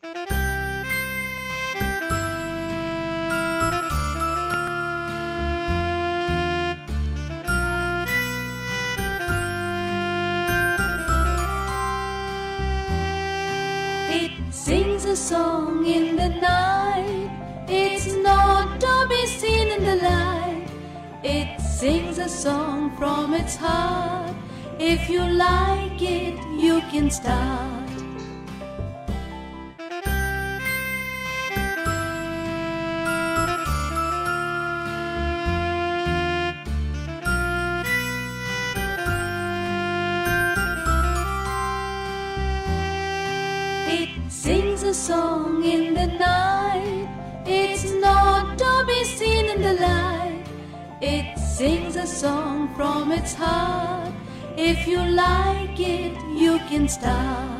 It sings a song in the night. It's not to be seen in the light. It sings a song from its heart. If you like it, you can start. It sings a song in the night. It's not to be seen in the light. It sings a song from its heart. If you like it, you can start.